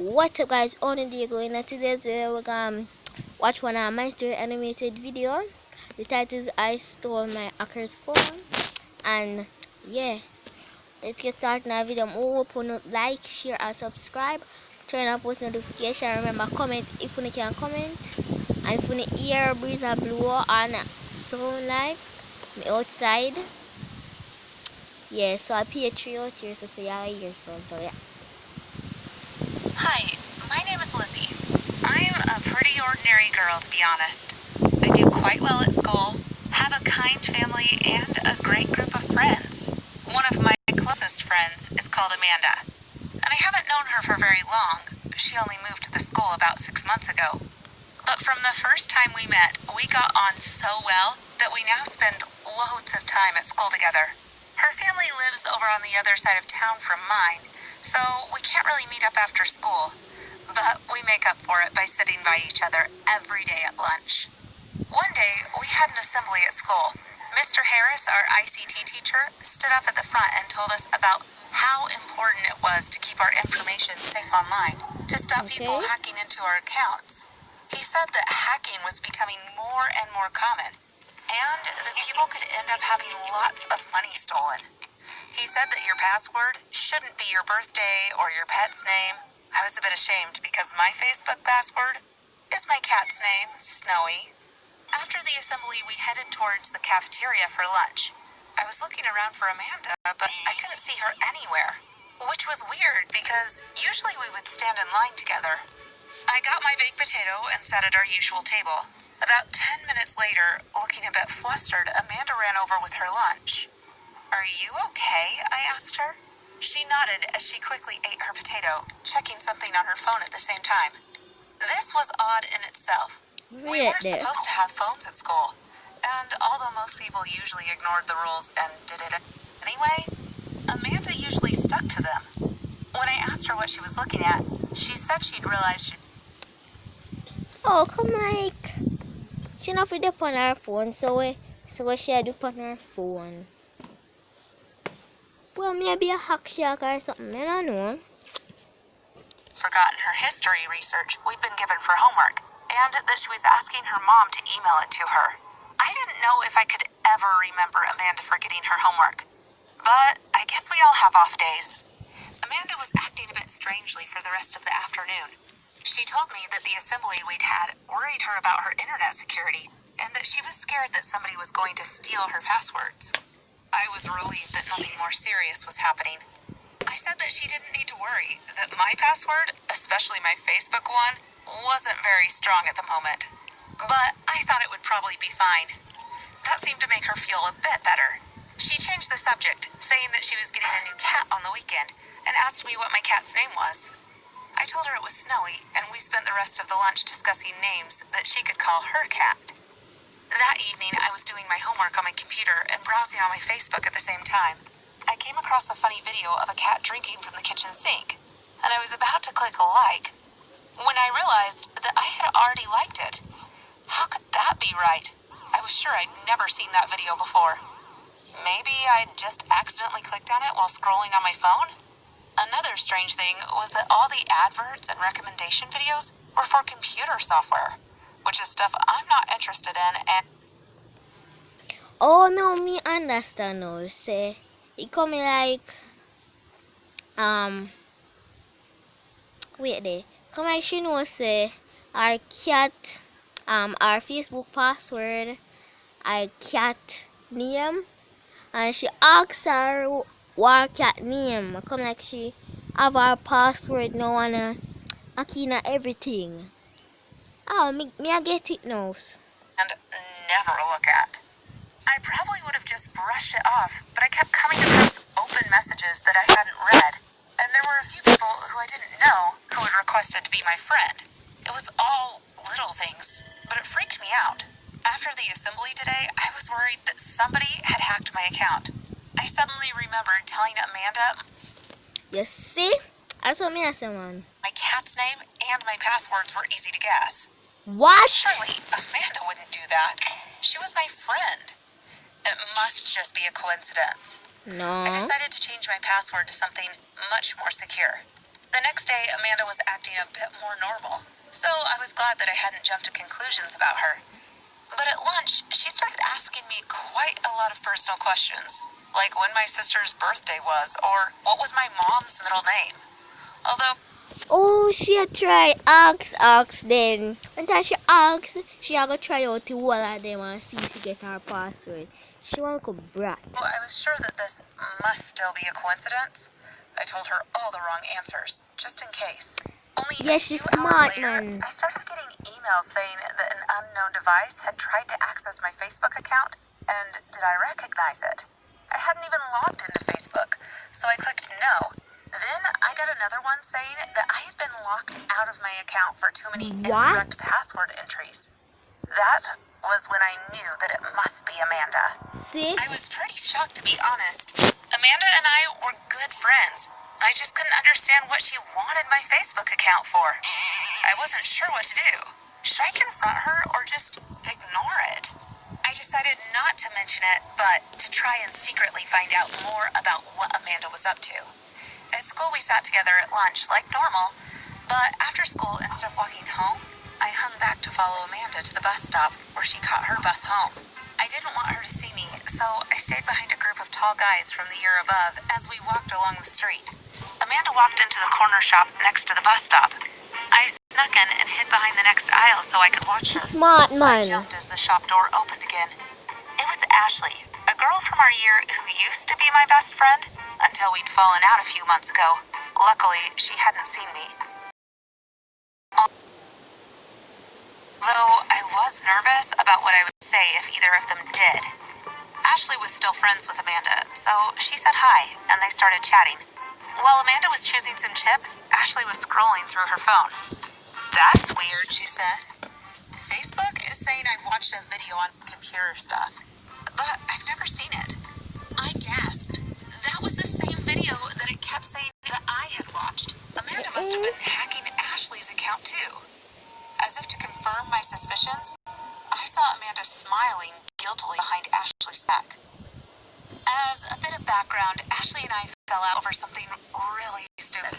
What's up, guys? On the going and today's video we're gonna watch one of my story animated video. The title is I Stole My Hacker's Phone. And yeah, let's get started now. Video. Open up, like, share and subscribe. Turn on post notification. Remember, comment if you can comment. And if you hear breeze or blow on sound like me outside. Yeah, so I pay 3 out here so you hear sound. So yeah. Hi, my name is Lizzie. I'm a pretty ordinary girl, to be honest. I do quite well at school, have a kind family, and a great group of friends. One of my closest friends is called Amanda, and I haven't known her for very long. She only moved to the school about 6 months ago. But from the first time we met, we got on so well that we now spend loads of time at school together. Her family lives over on the other side of town from mine, so we can't really meet up after school, but we make up for it by sitting by each other every day at lunch. One day, we had an assembly at school. Mr. Harris, our ICT teacher, stood up at the front and told us about how important it was to keep our information safe online, to stop people hacking into our accounts. He said that hacking was becoming more and more common, and that people could end up having lots of money stolen. He said that your password shouldn't be your birthday or your pet's name. I was a bit ashamed because my Facebook password is my cat's name, Snowy. After the assembly, we headed towards the cafeteria for lunch. I was looking around for Amanda, but I couldn't see her anywhere, which was weird because usually we would stand in line together. I got my baked potato and sat at our usual table. About 10 minutes later, looking a bit flustered, Amanda ran over with her lunch. "Are you okay?" I asked her. She nodded as she quickly ate her potato, checking something on her phone at the same time. This was odd in itself. We weren't supposed to have phones at school, and although most people usually ignored the rules and did it anyway, Amanda usually stuck to them. When I asked her what she was looking at, she said she'd realized Come like she not fit up on her phone, so what she do on her phone? Well, maybe a hack shack or something, I don't know. forgotten her history research we'd been given for homework, and that she was asking her mom to email it to her. I didn't know if I could ever remember Amanda forgetting her homework, but I guess we all have off days. Amanda was acting a bit strangely for the rest of the afternoon. She told me that the assembly we'd had worried her about her internet security, and that she was scared that somebody was going to steal her passwords. I was relieved that nothing more serious was happening. I said that she didn't need to worry, that my password, especially my Facebook one, wasn't very strong at the moment. But I thought it would probably be fine. That seemed to make her feel a bit better. She changed the subject, saying that she was getting a new cat on the weekend, and asked me what my cat's name was. I told her it was Snowy, and we spent the rest of the lunch discussing names that she could call her cat. That evening, I was doing my homework on my computer and browsing on my Facebook at the same time. I came across a funny video of a cat drinking from the kitchen sink, and I was about to click like, when I realized that I had already liked it. How could that be right? I was sure I'd never seen that video before. Maybe I'd just accidentally clicked on it while scrolling on my phone? Another strange thing was that all the adverts and recommendation videos were for computer software, which is stuff I'm not interested in, and Oh no, me understand now. Say it coming like wait there. Come like she know say our cat our Facebook password, our cat name, and she asks her what cat name. Come like she have our password now and a key na everything. Oh, me I get it now. never look at. I probably would have just brushed it off, but I kept coming across open messages that I hadn't read, and there were a few people who I didn't know who had requested to be my friend. It was all little things, but it freaked me out. After the assembly today, I was worried that somebody had hacked my account. I suddenly remembered telling Amanda You see? That's what me I say, man. my cat's name and my passwords were easy to guess. What? Surely Amanda wouldn't do that. She was my friend. It must just be a coincidence. I No. decided to change my password to something much more secure. The next day, Amanda was acting a bit more normal, so I was glad that I hadn't jumped to conclusions about her. But at lunch, she started asking me quite a lot of personal questions, like when my sister's birthday was, or what was my mom's middle name. Although, Oh, she a try ask then. When time she asks, she a go try out the whole of them and see if she get her password. She want to brat. I was sure that this must still be a coincidence. I told her all the wrong answers, just in case. Only Yeah, a she's few smart, hours later, man. I started getting emails saying that an unknown device had tried to access my Facebook account, and did I recognize it? I hadn't even logged into Facebook, so I clicked no. Then I got another one saying that I had been locked out of my account for too many What? incorrect password entries. That was when I knew that it must be Amanda. See? I was pretty shocked, to be honest. Amanda and I were good friends. I just couldn't understand what she wanted my Facebook account for. I wasn't sure what to do. Should I confront her or just ignore it? I decided not to mention it, but to try and secretly find out more about what Amanda was up to. At school, we sat together at lunch like normal, but after school, instead of walking home, I hung back to follow Amanda to the bus stop where she caught her bus home. I didn't want her to see me, so I stayed behind a group of tall guys from the year above as we walked along the street. Amanda walked into the corner shop next to the bus stop. I snuck in and hid behind the next aisle so I could watch her. Smart I man. jumped as the shop door opened again. It was Ashley, a girl from our year who used to be my best friend until we'd fallen out a few months ago. Luckily, she hadn't seen me. Though I was nervous about what I would say if either of them did. Ashley was still friends with Amanda, so she said hi, and they started chatting. While Amanda was choosing some chips, Ashley was scrolling through her phone. That's weird, she said. Facebook is saying I've watched a video on computer stuff, but I've never seen it. I gasped. That was the same video that it kept saying that I had watched. Amanda must have been hacking Ashley's account too. As if to confirm my suspicions, I saw Amanda smiling guiltily behind Ashley's back. As a bit of background, Ashley and I fell out over something really stupid.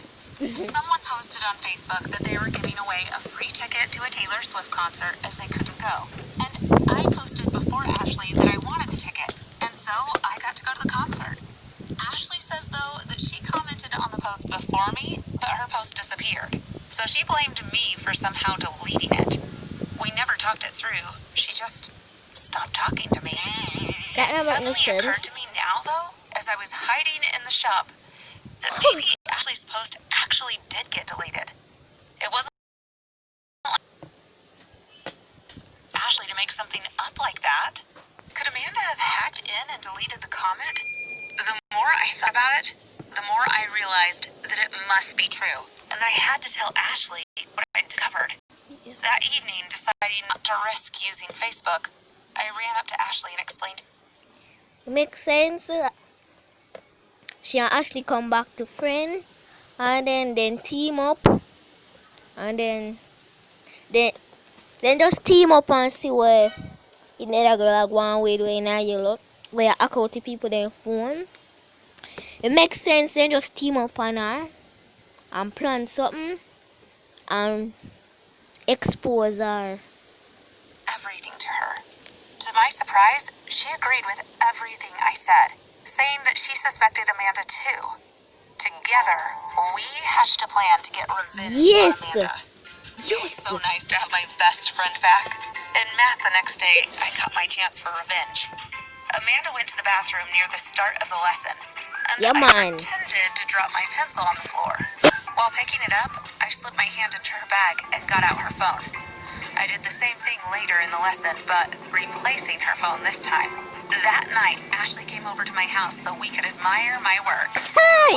Someone posted on Facebook that they were giving away a free ticket to a Taylor Swift concert as they couldn't go. And I posted before Ashley that I wanted the ticket, and so I got to go to the concert. Ashley says, though, that she commented on the post before me, but her post disappeared. So she blamed me for somehow deleting it. We never talked it through. She just stopped talking to me. That It never suddenly understood. occurred to me now, though, as I was hiding in the shop, that maybe Ashley's post actually did get deleted. It wasn't Ashley to make something up like that. Could Amanda have hacked in and deleted the comment? The more I thought about it, the more I realized that it must be true, and that I had to tell Ashley what I discovered. That evening, deciding not to risk using Facebook, I ran up to Ashley and explained. Makes sense. She and Ashley come back to friend, and then team up, and then just team up and see where it never go like one way in a yellow where I call the people their phone. It makes sense. Then just team up on her and plan something and expose her. Everything to her. To my surprise, she agreed with everything I said, saying that she suspected Amanda too. Together, we hatched a plan to get revenge Yes. on Amanda. It was so nice to have my best friend back. In math the next day, I got my chance for revenge. Amanda went to the bathroom near the start of the lesson, and Yeah, I man. pretended to drop my pencil on the floor. While picking it up, I slipped my hand into her bag and got out her phone. I did the same thing later in the lesson, but replacing her phone this time. That night, Ashley came over to my house so we could admire my work.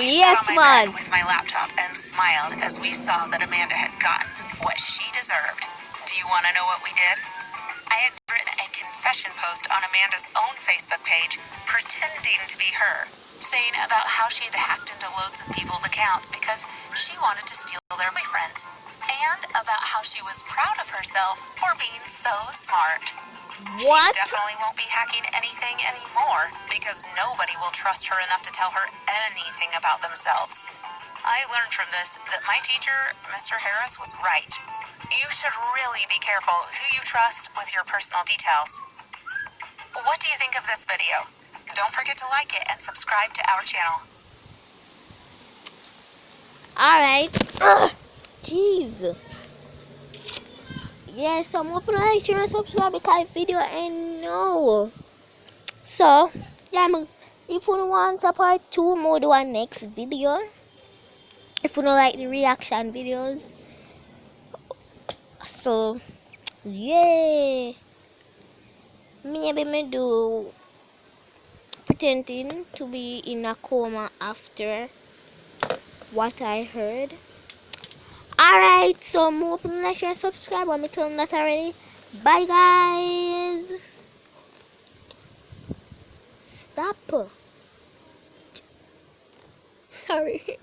We Yes, sat on my bed man. with my laptop and smiled as we saw that Amanda had gotten what she deserved. Do you want to know what we did? I had written a confession post on Amanda's own Facebook page, pretending to be her, saying about how she had hacked into loads of people's accounts because she wanted to steal their boyfriends, and about how she was proud of herself for being so smart. What? She definitely won't be hacking anything anymore because nobody will trust her enough to tell her anything about themselves. I learned from this that my teacher, Mr. Harris, was right. You should really be careful who you trust with your personal details. What do you think of this video? Don't forget to like it and subscribe to our channel. Alright. Jeez. Yeah, so I'm hoping to like, share, and subscribe because video ain't no. So, yeah, if you want a part 2, more do one next video. If you don't like the reaction videos. So, yeah. Maybe me do pretending to be in a coma after what I heard. Alright, so I'm hoping to like, share, and subscribe. I'm telling that already. Bye, guys. Stop. Sorry.